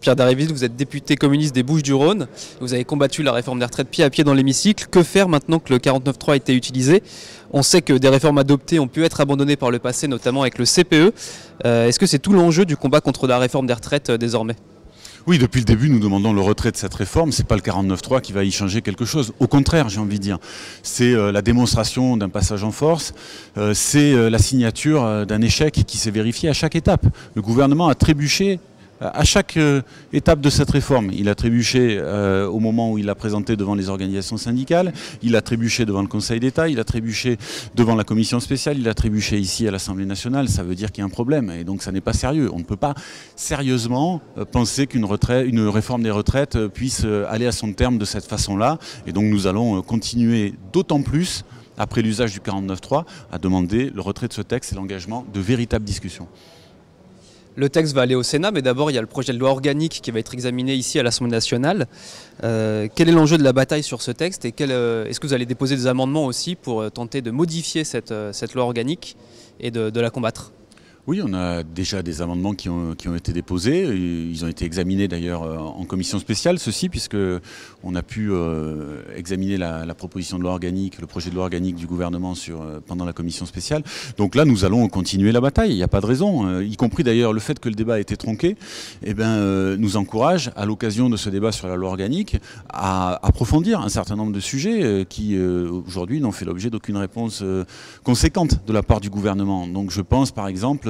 Pierre Dharréville, vous êtes député communiste des Bouches-du-Rhône. Vous avez combattu la réforme des retraites pied à pied dans l'hémicycle. Que faire maintenant que le 49.3 a été utilisé? On sait que des réformes adoptées ont pu être abandonnées par le passé, notamment avec le CPE. Est-ce que c'est tout l'enjeu du combat contre la réforme des retraites désormais? Oui, depuis le début, nous demandons le retrait de cette réforme. C'est pas le 49.3 qui va y changer quelque chose. Au contraire, j'ai envie de dire. C'est la démonstration d'un passage en force. C'est la signature d'un échec qui s'est vérifié à chaque étape. Le gouvernement a trébuché à chaque étape de cette réforme. Il a trébuché au moment où il l'a présenté devant les organisations syndicales, il a trébuché devant le Conseil d'État, il a trébuché devant la commission spéciale, il a trébuché ici à l'Assemblée nationale. Ça veut dire qu'il y a un problème et donc ça n'est pas sérieux. On ne peut pas sérieusement penser qu'une réforme des retraites puisse aller à son terme de cette façon-là. Et donc nous allons continuer d'autant plus, après l'usage du 49.3, à demander le retrait de ce texte et l'engagement de véritables discussions. Le texte va aller au Sénat, mais d'abord il y a le projet de loi organique qui va être examiné ici à l'Assemblée nationale. Quel est l'enjeu de la bataille sur ce texte et est-ce que vous allez déposer des amendements aussi pour tenter de modifier cette loi organique et de la combattre? Oui, on a déjà des amendements qui ont été déposés. Ils ont été examinés d'ailleurs en commission spéciale, ceci, puisque on a pu examiner la proposition de loi organique, le projet de loi organique du gouvernement pendant la commission spéciale. Donc là, nous allons continuer la bataille. Il n'y a pas de raison, y compris d'ailleurs le fait que le débat a été tronqué, nous encourage, à l'occasion de ce débat sur la loi organique, à approfondir un certain nombre de sujets qui, aujourd'hui, n'ont fait l'objet d'aucune réponse conséquente de la part du gouvernement. Donc je pense, par exemple,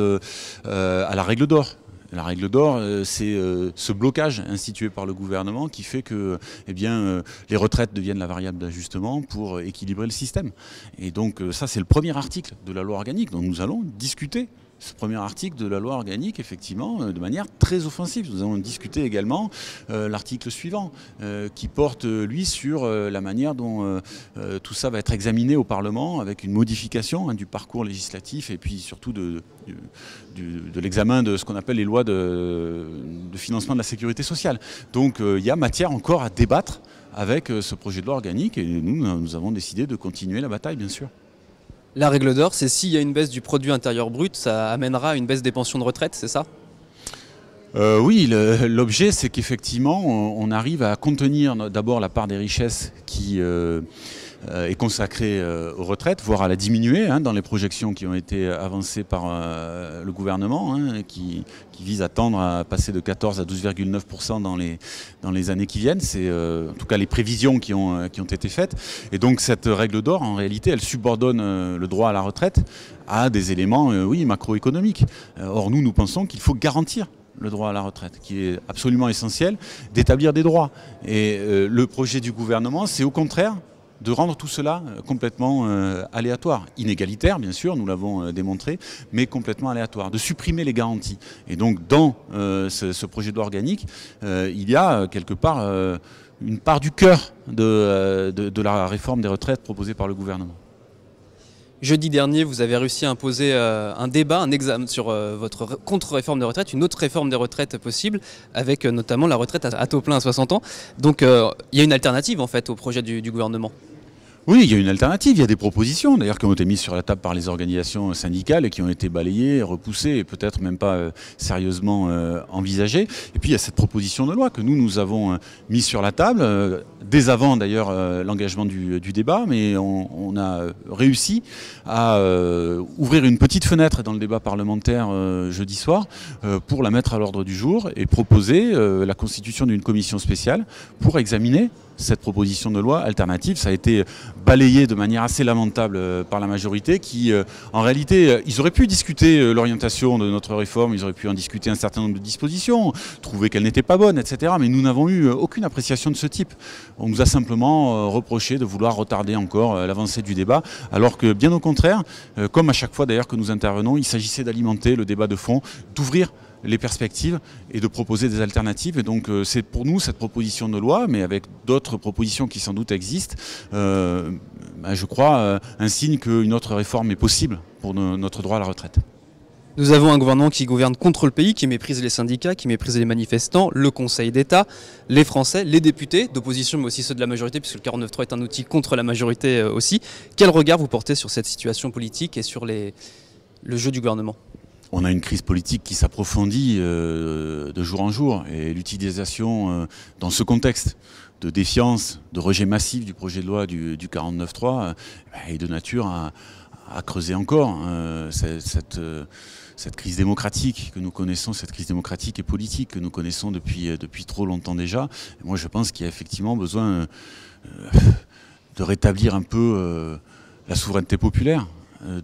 à la règle d'or. La règle d'or, c'est ce blocage institué par le gouvernement qui fait que les retraites deviennent la variable d'ajustement pour équilibrer le système. Et donc ça, c'est le premier article de la loi organique dont nous allons discuter. Ce premier article de la loi organique, effectivement, de manière très offensive. Nous allons discuter également l'article suivant, qui porte, lui, sur la manière dont tout ça va être examiné au Parlement, avec une modification du parcours législatif et puis surtout de l'examen de ce qu'on appelle les lois de financement de la sécurité sociale. Donc il y a matière encore à débattre avec ce projet de loi organique et nous avons décidé de continuer la bataille, bien sûr. La règle d'or, c'est s'il y a une baisse du produit intérieur brut, ça amènera à une baisse des pensions de retraite, c'est ça? Oui, l'objet, c'est qu'effectivement, on arrive à contenir d'abord la part des richesses qui est consacrée aux retraites, voire à la diminuer dans les projections qui ont été avancées par le gouvernement, qui vise à tendre à passer de 14 à 12,9% dans les années qui viennent. C'est en tout cas les prévisions qui ont été faites. Et donc cette règle d'or, en réalité, elle subordonne le droit à la retraite à des éléments macroéconomiques. Or, nous pensons qu'il faut garantir le droit à la retraite, qui est absolument essentiel, d'établir des droits. Et le projet du gouvernement, c'est au contraire de rendre tout cela complètement aléatoire. Inégalitaire, bien sûr, nous l'avons démontré, mais complètement aléatoire, de supprimer les garanties. Et donc, dans ce projet de loi organique, il y a quelque part une part du cœur de la réforme des retraites proposée par le gouvernement. Jeudi dernier, vous avez réussi à imposer un débat, un examen sur votre contre-réforme des retraites, une autre réforme des retraites possible, avec notamment la retraite à taux plein à 60 ans. Donc il y a une alternative en fait au projet du gouvernement. Oui, il y a une alternative, il y a des propositions d'ailleurs qui ont été mises sur la table par les organisations syndicales et qui ont été balayées, repoussées et peut-être même pas sérieusement envisagées. Et puis il y a cette proposition de loi que nous avons mise sur la table, dès avant d'ailleurs l'engagement du débat, mais on a réussi à ouvrir une petite fenêtre dans le débat parlementaire jeudi soir pour la mettre à l'ordre du jour et proposer la constitution d'une commission spéciale pour examiner cette proposition de loi alternative. Ça a été balayé de manière assez lamentable par la majorité qui, en réalité, ils auraient pu discuter l'orientation de notre réforme, ils auraient pu en discuter un certain nombre de dispositions, trouver qu'elles n'étaient pas bonnes, etc. Mais nous n'avons eu aucune appréciation de ce type. On nous a simplement reproché de vouloir retarder encore l'avancée du débat, alors que, bien au contraire, comme à chaque fois d'ailleurs que nous intervenons, il s'agissait d'alimenter le débat de fond, d'ouvrir les perspectives et de proposer des alternatives. Et donc c'est pour nous cette proposition de loi, mais avec d'autres propositions qui sans doute existent, je crois, un signe qu'une autre réforme est possible pour notre droit à la retraite. Nous avons un gouvernement qui gouverne contre le pays, qui méprise les syndicats, qui méprise les manifestants, le Conseil d'État, les Français, les députés d'opposition, mais aussi ceux de la majorité, puisque le 49.3 est un outil contre la majorité aussi. Quel regard vous portez sur cette situation politique et sur le jeu du gouvernement ? On a une crise politique qui s'approfondit de jour en jour, et l'utilisation dans ce contexte de défiance, de rejet massif du projet de loi du 49.3 est de nature à creuser encore cette crise démocratique que nous connaissons, cette crise démocratique et politique que nous connaissons depuis trop longtemps déjà. Et moi je pense qu'il y a effectivement besoin de rétablir un peu la souveraineté populaire,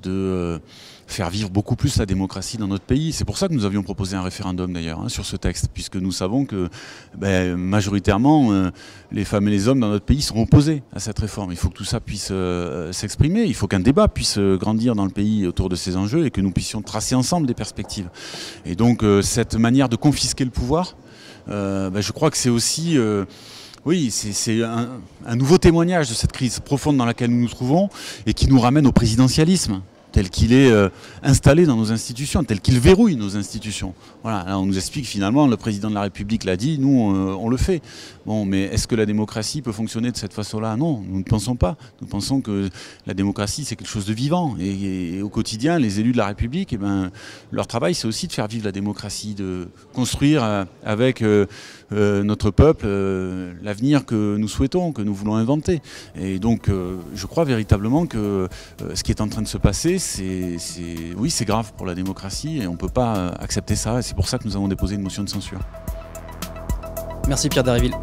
de faire vivre beaucoup plus la démocratie dans notre pays. C'est pour ça que nous avions proposé un référendum d'ailleurs sur ce texte, puisque nous savons que majoritairement les femmes et les hommes dans notre pays sont opposés à cette réforme. Il faut que tout ça puisse s'exprimer, il faut qu'un débat puisse grandir dans le pays autour de ces enjeux et que nous puissions tracer ensemble des perspectives. Et donc cette manière de confisquer le pouvoir, je crois que c'est aussi... oui, c'est un nouveau témoignage de cette crise profonde dans laquelle nous nous trouvons et qui nous ramène au présidentialisme tel qu'il est installé dans nos institutions, tel qu'il verrouille nos institutions. Voilà, là on nous explique finalement, le président de la République l'a dit, nous on le fait. Bon, mais est-ce que la démocratie peut fonctionner de cette façon-là? Non, nous ne pensons pas. Nous pensons que la démocratie c'est quelque chose de vivant. Et au quotidien, les élus de la République, leur travail c'est aussi de faire vivre la démocratie, de construire avec notre peuple l'avenir que nous souhaitons, que nous voulons inventer. Et donc je crois véritablement que ce qui est en train de se passer, oui, c'est grave pour la démocratie et on ne peut pas accepter ça. Et c'est pour ça que nous avons déposé une motion de censure. Merci Pierre Dharréville.